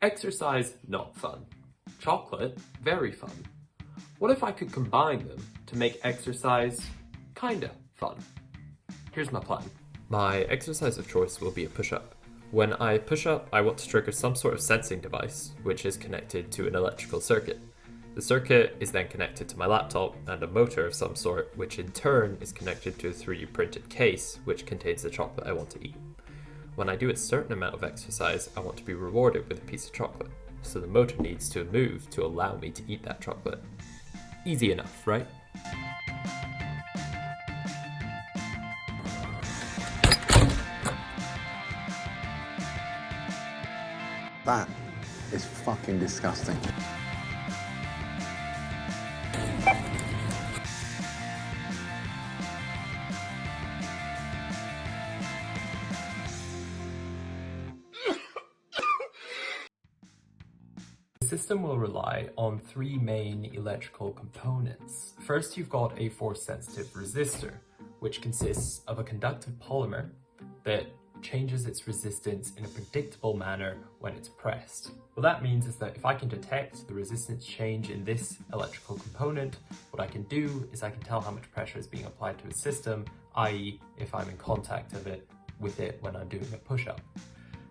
Exercise, not fun. Chocolate, very fun. What if I could combine them to make exercise kinda fun? Here's my plan. My exercise of choice will be a push-up. When I push up, I want to trigger some sort of sensing device, which is connected to an electrical circuit. The circuit is then connected to my laptop and a motor of some sort, which in turn is connected to a 3D printed case, which contains the chocolate I want to eat. When I do a certain amount of exercise, I want to be rewarded with a piece of chocolate, so the motor needs to move to allow me to eat that chocolate. Easy enough, right? That is fucking disgusting. The system will rely on three main electrical components. First, you've got a force-sensitive resistor, which consists of a conductive polymer that changes its resistance in a predictable manner when it's pressed. What that means is that if I can detect the resistance change in this electrical component, what I can do is I can tell how much pressure is being applied to a system, i.e. if I'm in contact with it when I'm doing a push-up.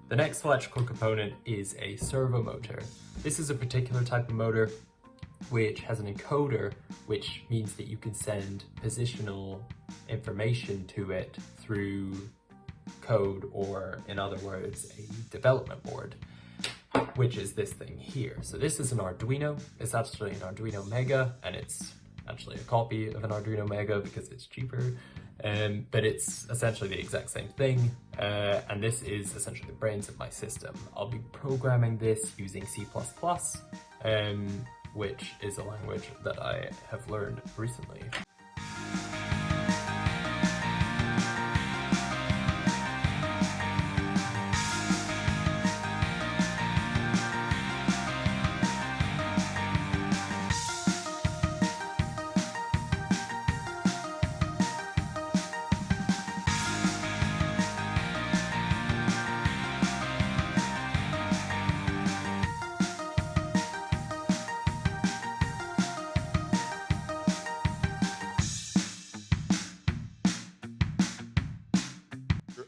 The next electrical component is a servo motor. This is a particular type of motor which has an encoder, which means that you can send positional information to it through code, or in other words, a development board, which is this thing here. So this is an Arduino. It's actually an Arduino Mega, and it's actually a copy of an Arduino Mega because it's cheaper. But it's essentially the exact same thing, and this is essentially the brains of my system. I'll be programming this using C++, which is a language that I have learned recently.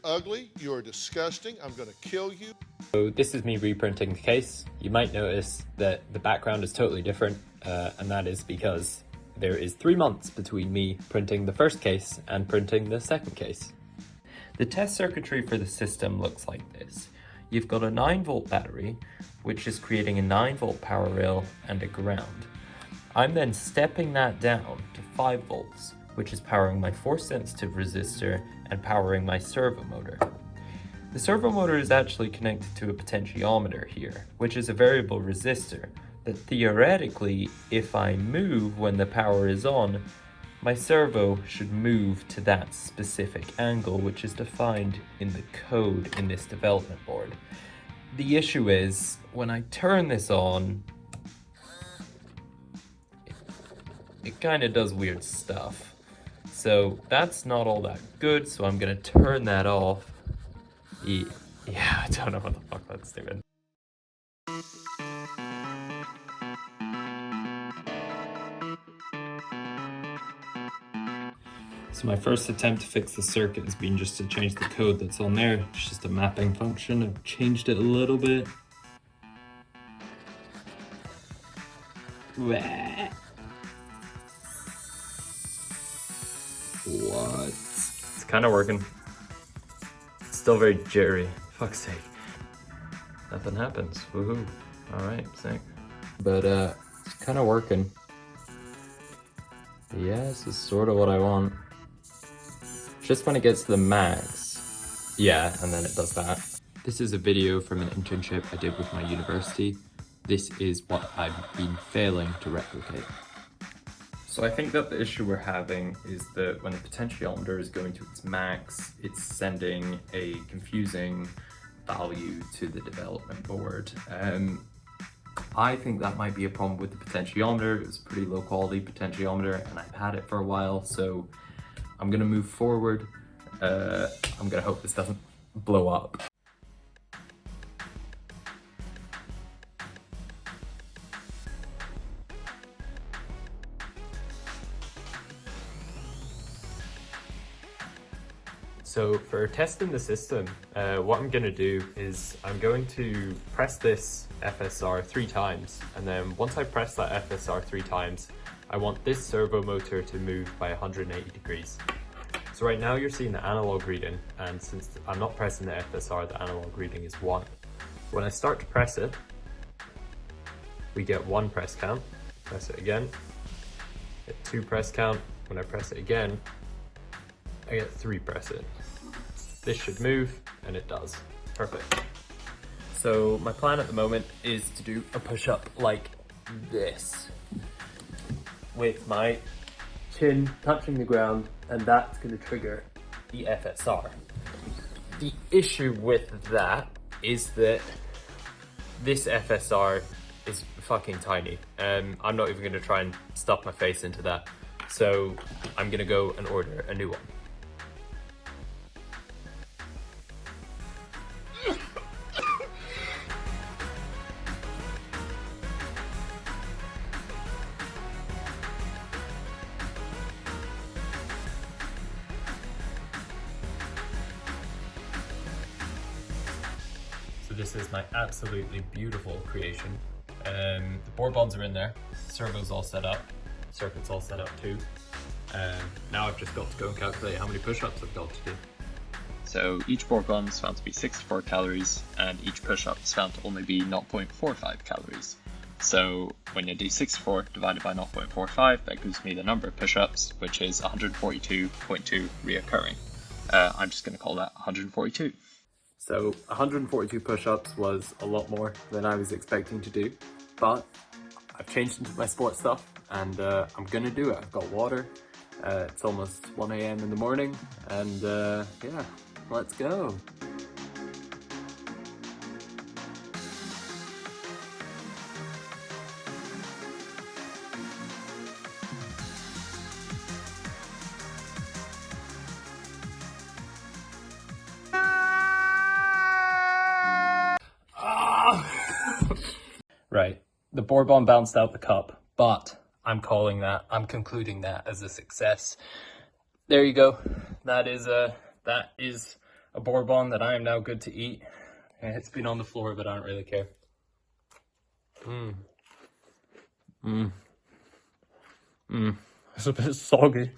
Ugly, you're disgusting, I'm gonna kill you. So this is me reprinting the case. You might notice that the background is totally different, and that is because there is 3 months between me printing the first case and printing the second case. The test circuitry for the system looks like this. You've got a 9-volt battery, which is creating a 9-volt power rail and a ground. I'm then stepping that down to 5 volts, which is powering my force-sensitive resistor and powering my servo motor. The servo motor is actually connected to a potentiometer here, which is a variable resistor that theoretically, if I move when the power is on, my servo should move to that specific angle, which is defined in the code in this development board. The issue is, when I turn this on, it kind of does weird stuff. So that's not all that good, so I'm gonna turn that off. Yeah, I don't know what the fuck that's doing. So my first attempt to fix the circuit has been just to change the code that's on there. It's just a mapping function. I've changed it a little bit. What? It's kind of working. It's still very jittery. Fuck's sake. Nothing happens. Woohoo. Alright, sick. But it's kind of working. Yeah, this is sort of what I want. Just when it gets to the max. Yeah, and then it does that. This is a video from an internship I did with my university. This is what I've been failing to replicate. So I think that the issue we're having is that when the potentiometer is going to its max, it's sending a confusing value to the development board. I think that might be a problem with the potentiometer. It's a pretty low quality potentiometer and I've had it for a while, so I'm gonna move forward. I'm gonna hope this doesn't blow up. So for testing the system, what I'm going to do is I'm going to press this FSR 3 times, and then once I press that FSR 3 times, I want this servo motor to move by 180 degrees. So right now you're seeing the analog reading, and since I'm not pressing the FSR, the analog reading is 1. When I start to press it, we get 1 press count. Press it again, get 2 press count. When I press it again, I get 3 press it. This should move, and it does. Perfect. So my plan at the moment is to do a push-up like this, with my chin touching the ground, and that's going to trigger the FSR. The issue with that is that this FSR is fucking tiny. I'm not even going to try and stuff my face into that. So I'm going to go and order a new one. So this is my absolutely beautiful creation. The board bonds are in there, servo's all set up, circuit's all set up too. Now I've just got to go and calculate how many push-ups I've got to do. So each board bond is found to be 64 calories, and each push-up is found to only be 0.45 calories. So when you do 64 divided by 0.45, that gives me the number of push-ups, which is 142.2 reoccurring. I'm just going to call that 142. So 142 push-ups was a lot more than I was expecting to do, but I've changed into my sports stuff, and I'm gonna do it. I've got water, it's almost 1 AM in the morning, and yeah, let's go. Right, the board bond bounced out the cup, but I'm concluding that as a success. There you go. That is a board bond that I am now good to eat. It's been on the floor, but I don't really care. It's a bit soggy.